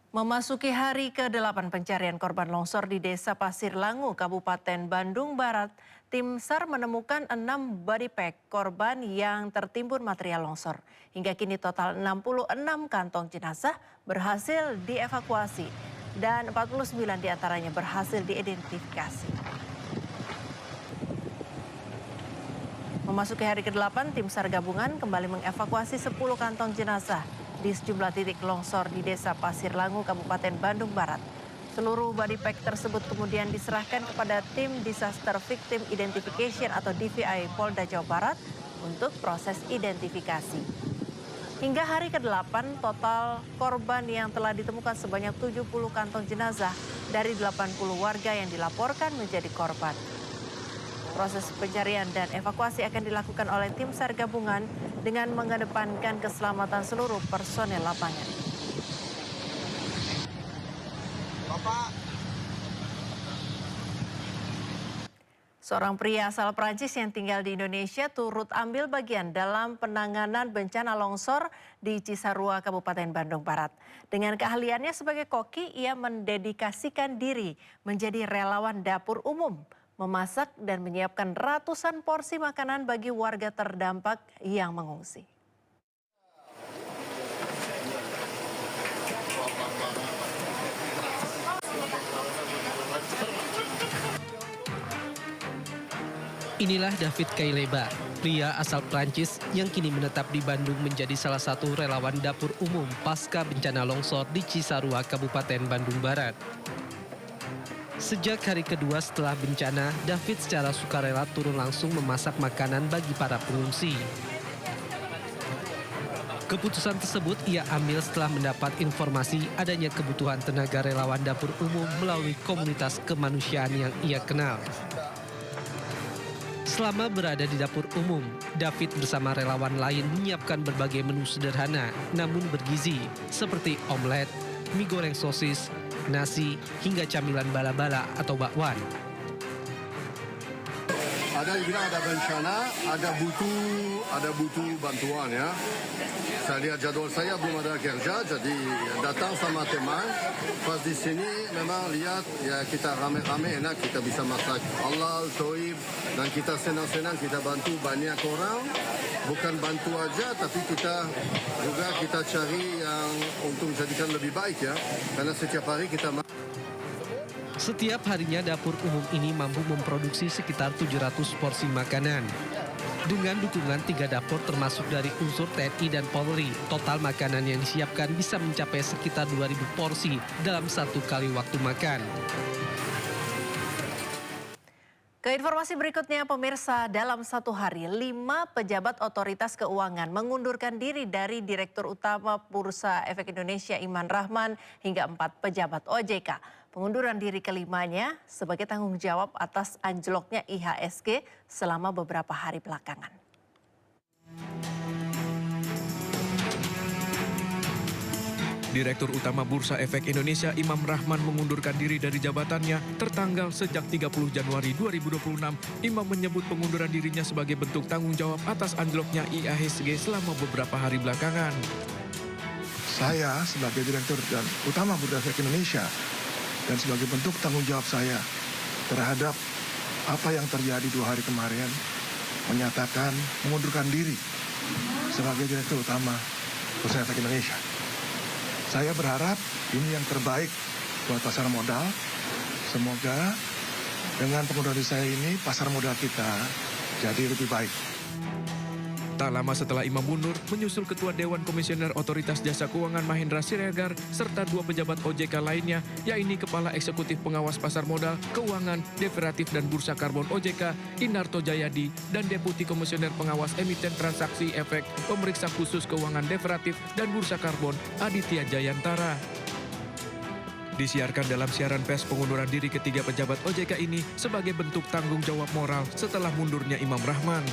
Memasuki hari ke-8 pencarian korban longsor di Desa Pasir Langu, Kabupaten Bandung Barat, tim SAR menemukan 6 body pack korban yang tertimbun material longsor. Hingga kini total 66 kantong jenazah berhasil dievakuasi dan 49 diantaranya berhasil diidentifikasi. Memasuki hari ke-8, tim SAR gabungan kembali mengevakuasi 10 kantong jenazah di sejumlah titik longsor di Desa Pasir Langu, Kabupaten Bandung Barat. Seluruh body pack tersebut kemudian diserahkan kepada tim Disaster Victim Identification atau DVI Polda Jawa Barat untuk proses identifikasi. Hingga hari ke-8, total korban yang telah ditemukan sebanyak 70 kantong jenazah dari 80 warga yang dilaporkan menjadi korban. Proses pencarian dan evakuasi akan dilakukan oleh tim SAR gabungan dengan mengedepankan keselamatan seluruh personel lapangan. Bapak. Seorang pria asal Prancis yang tinggal di Indonesia turut ambil bagian dalam penanganan bencana longsor di Cisarua, Kabupaten Bandung Barat. Dengan keahliannya sebagai koki, ia mendedikasikan diri menjadi relawan dapur umum, memasak dan menyiapkan ratusan porsi makanan bagi warga terdampak yang mengungsi. Inilah David Kaileba, pria asal Prancis yang kini menetap di Bandung menjadi salah satu relawan dapur umum pasca bencana longsor di Cisarua, Kabupaten Bandung Barat. Sejak hari kedua setelah bencana, David secara sukarela turun langsung memasak makanan bagi para pengungsi. Keputusan tersebut ia ambil setelah mendapat informasi adanya kebutuhan tenaga relawan dapur umum melalui komunitas kemanusiaan yang ia kenal. Selama berada di dapur umum, David bersama relawan lain menyiapkan berbagai menu sederhana namun bergizi seperti omelet, mie goreng sosis, nasi, hingga camilan bala-bala atau bakwan. Ada yang bilang ada bencana, ada butuh bantuan ya. Saya lihat jadwal saya belum ada kerja, jadi datang sama teman. Pas di sini memang lihat ya kita rame-rame enak, kita bisa masak halal, toib, dan kita senang-senang kita bantu banyak orang. Bukan bantu aja, tapi kita juga kita cari yang untuk jadikan lebih baik ya. Karena setiap hari kita... Setiap harinya dapur umum ini mampu memproduksi sekitar 700 porsi makanan. Dengan dukungan 3 dapur termasuk dari unsur TNI dan Polri, total makanan yang disiapkan bisa mencapai sekitar 2.000 porsi dalam satu kali waktu makan. Ke informasi berikutnya, pemirsa, dalam satu hari 5 pejabat otoritas keuangan mengundurkan diri dari Direktur Utama Bursa Efek Indonesia Iman Rahman hingga 4 pejabat OJK. Pengunduran diri kelimanya sebagai tanggung jawab atas anjloknya IHSG selama beberapa hari belakangan. Direktur Utama Bursa Efek Indonesia Imam Rahman mengundurkan diri dari jabatannya tertanggal sejak 30 Januari 2026. Imam menyebut pengunduran dirinya sebagai bentuk tanggung jawab atas anjloknya IHSG selama beberapa hari belakangan. Saya sebagai Direktur dan Utama Bursa Efek Indonesia dan sebagai bentuk tanggung jawab saya terhadap apa yang terjadi 2 hari kemarin menyatakan mengundurkan diri sebagai Direktur Utama Bursa Efek Indonesia. Saya berharap ini yang terbaik buat pasar modal. Semoga dengan pengunduran diri saya ini pasar modal kita jadi lebih baik. Tak lama setelah Imam mundur, menyusul Ketua Dewan Komisioner Otoritas Jasa Keuangan Mahendra Siregar serta 2 pejabat OJK lainnya, yaitu Kepala Eksekutif Pengawas Pasar Modal, Keuangan, Deveratif dan Bursa Karbon OJK, Inarto Jayadi, dan Deputi Komisioner Pengawas Emiten Transaksi Efek, Pemeriksa Khusus Keuangan Deveratif dan Bursa Karbon, Aditya Jayantara. Disiarkan dalam siaran pers pengunduran diri ketiga pejabat OJK ini sebagai bentuk tanggung jawab moral setelah mundurnya Imam Rahman.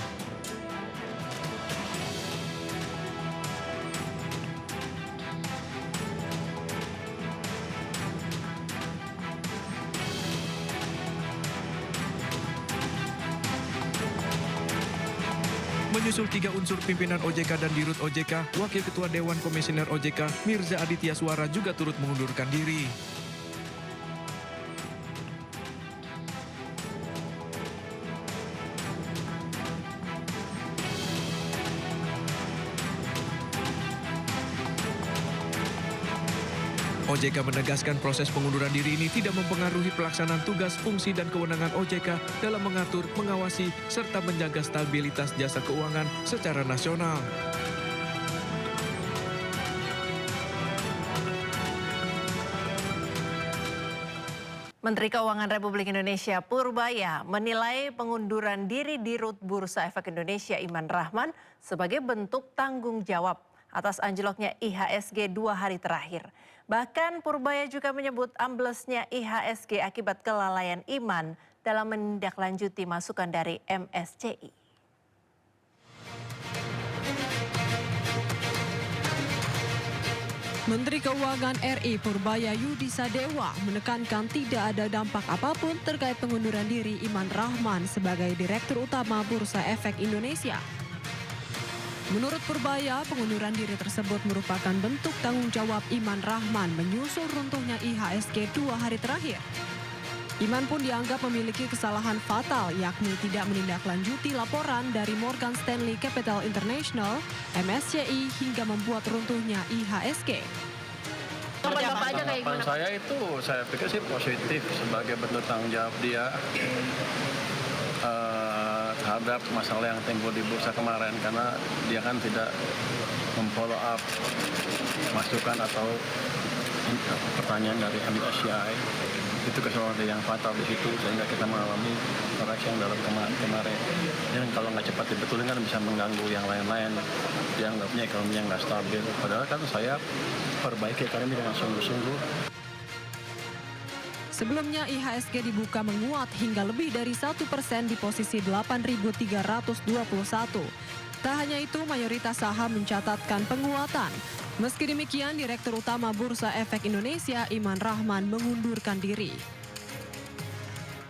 Menyusul 3 unsur pimpinan OJK dan Dirut OJK, Wakil Ketua Dewan Komisioner OJK, Mirza Aditya Suara juga turut mengundurkan diri. OJK menegaskan proses pengunduran diri ini tidak mempengaruhi pelaksanaan tugas, fungsi, dan kewenangan OJK dalam mengatur, mengawasi, serta menjaga stabilitas jasa keuangan secara nasional. Menteri Keuangan Republik Indonesia Purbaya menilai pengunduran diri Dirut Bursa Efek Indonesia Iman Rahman sebagai bentuk tanggung jawab atas anjloknya IHSG 2 hari terakhir. Bahkan Purbaya juga menyebut amblesnya IHSG akibat kelalaian Iman dalam menindaklanjuti masukan dari MSCI. Menteri Keuangan RI Purbaya Yudi Sadewa menekankan tidak ada dampak apapun terkait pengunduran diri Iman Rahman sebagai Direktur Utama Bursa Efek Indonesia. Menurut Purbaya, pengunduran diri tersebut merupakan bentuk tanggung jawab Iman Rahman menyusul runtuhnya IHSG 2 hari terakhir. Iman pun dianggap memiliki kesalahan fatal, yakni tidak menindaklanjuti laporan dari Morgan Stanley Capital International, MSCI, hingga membuat runtuhnya IHSG. Harapan saya itu, saya pikir sih positif sebagai bentuk tanggung jawab dia terhadap masalah yang timbul di bursa kemarin, karena dia kan tidak memfollow up masukan atau pertanyaan dari MSCI. Itu kesalahan yang fatal di situ sehingga kita mengalami koreksi yang dalam kemarin. Dan kalau nggak cepat dibetulin kan bisa mengganggu yang lain-lain. Dianggapnya ekonominya nggak stabil. Padahal kan saya perbaiki ekonomi dengan sungguh-sungguh. Sebelumnya IHSG dibuka menguat hingga lebih dari 1% di posisi 8.321. Tak hanya itu, mayoritas saham mencatatkan penguatan. Meski demikian, Direktur Utama Bursa Efek Indonesia Iman Rahman mengundurkan diri.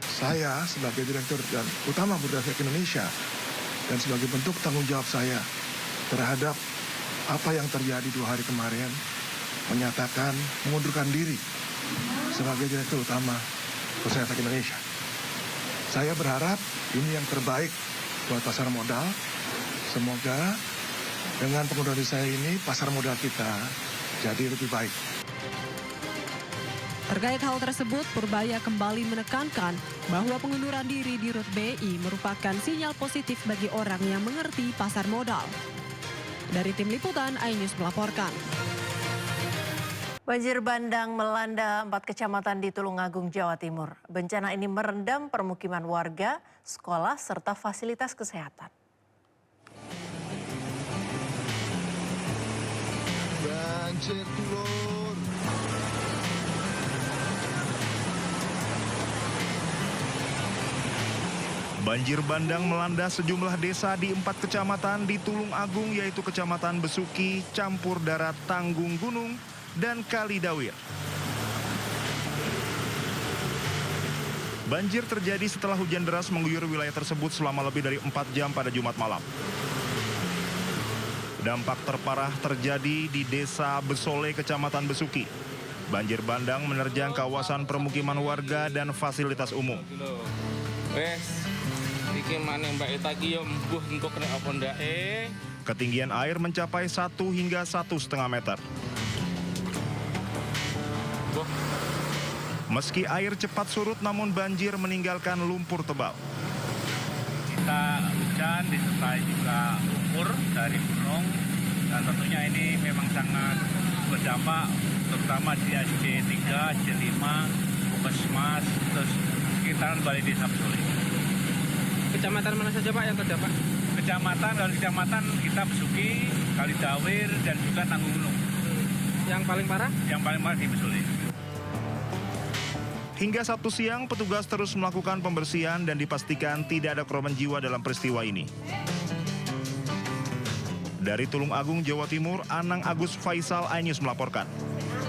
Saya sebagai Direktur dan Utama Bursa Efek Indonesia dan sebagai bentuk tanggung jawab saya terhadap apa yang terjadi 2 hari kemarin menyatakan mengundurkan diri sebagai Direktur Utama Bursa Efek Indonesia. Saya berharap ini yang terbaik buat pasar modal. Semoga dengan pengunduran diri saya ini pasar modal kita jadi lebih baik. Terkait hal tersebut, Purbaya kembali menekankan bahwa pengunduran diri di Dirut BI merupakan sinyal positif bagi orang yang mengerti pasar modal. Dari Tim Liputan, iNews melaporkan. Banjir bandang melanda 4 kecamatan di Tulungagung, Jawa Timur. Bencana ini merendam permukiman warga, sekolah, serta fasilitas kesehatan. Banjir turun. Banjir bandang melanda sejumlah desa di 4 kecamatan di Tulungagung, yaitu Kecamatan Besuki, Campur Darat, Tanggung Gunung, dan Kalidawir. Banjir terjadi setelah hujan deras mengguyur wilayah tersebut selama lebih dari 4 jam pada Jumat malam. Dampak terparah terjadi di Desa Besole, Kecamatan Besuki. Banjir bandang menerjang kawasan permukiman warga dan fasilitas umum. Ketinggian air mencapai 1 hingga 1,5 meter. Meski air cepat surut, namun banjir meninggalkan lumpur tebal. Kita hujan disertai juga lumpur dari gunung, dan tentunya ini memang sangat berdampak, terutama di SD3, SD5, Puskesmas, terus sekitaran Balai Desa Besole. Kecamatan mana saja Pak yang terdampak? Kecamatan kita Besuki, Kalidawir, dan juga Tanggung Gunung. Yang paling parah? Yang paling parah di Besole. Hingga Sabtu siang, petugas terus melakukan pembersihan dan dipastikan tidak ada korban jiwa dalam peristiwa ini. Dari Tulungagung, Jawa Timur, Anang Agus Faisal, iNews melaporkan.